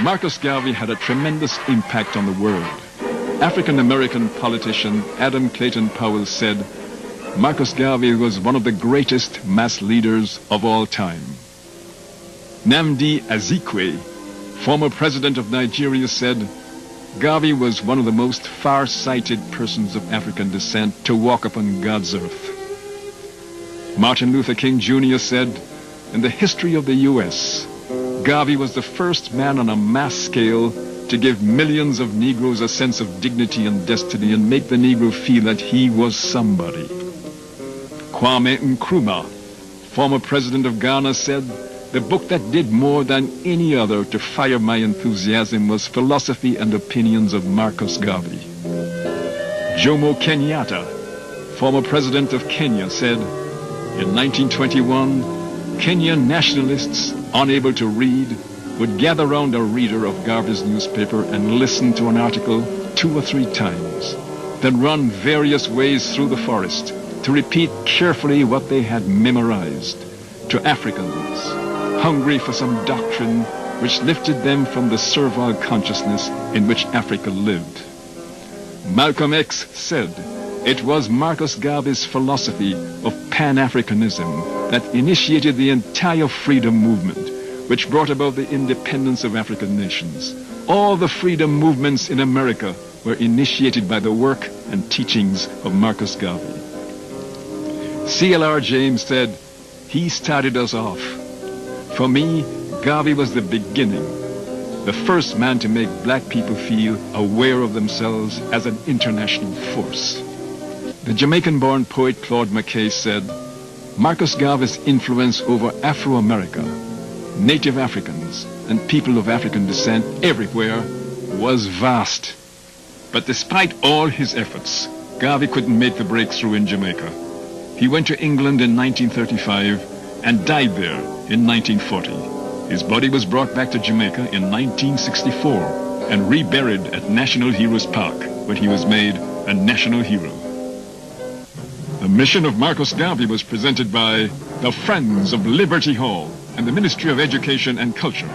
Marcus Garvey had a tremendous impact on the world. African-American politician Adam Clayton Powell said, Marcus Garvey was one of the greatest mass leaders of all time. Nnamdi Azikiwe, former president of Nigeria, said, Garvey was one of the most far-sighted persons of African descent to walk upon God's earth. Martin Luther King Jr. said, in the history of the U.S., Garvey was the first man on a mass scale to give millions of Negroes a sense of dignity and destiny and make the Negro feel that he was somebody. Kwame Nkrumah, former president of Ghana, said, the book that did more than any other to fire my enthusiasm was Philosophy and Opinions of Marcus Garvey. Jomo Kenyatta, former president of Kenya, said, in 1921, Kenyan nationalists, unable to read, would gather round a reader of Garvey's newspaper and listen to an article 2 or 3 times, then run various ways through the forest to repeat carefully what they had memorized to Africans, hungry for some doctrine which lifted them from the servile consciousness in which Africa lived. Malcolm X said, it was Marcus Garvey's philosophy of Pan-Africanism that initiated the entire freedom movement, which brought about the independence of African nations. All the freedom movements in America were initiated by the work and teachings of Marcus Garvey. C.L.R. James said, he started us off. For me, Garvey was the beginning, the first man to make black people feel aware of themselves as an international force. The Jamaican-born poet Claude McKay said, Marcus Garvey's influence over Afro-America, Native Africans, and people of African descent everywhere was vast. But despite all his efforts, Garvey couldn't make the breakthrough in Jamaica. He went to England in 1935 and died there in 1940. His body was brought back to Jamaica in 1964 and reburied at National Heroes Park, when he was made a national hero. The mission of Marcus Garvey was presented by the Friends of Liberty Hall and the Ministry of Education and Culture.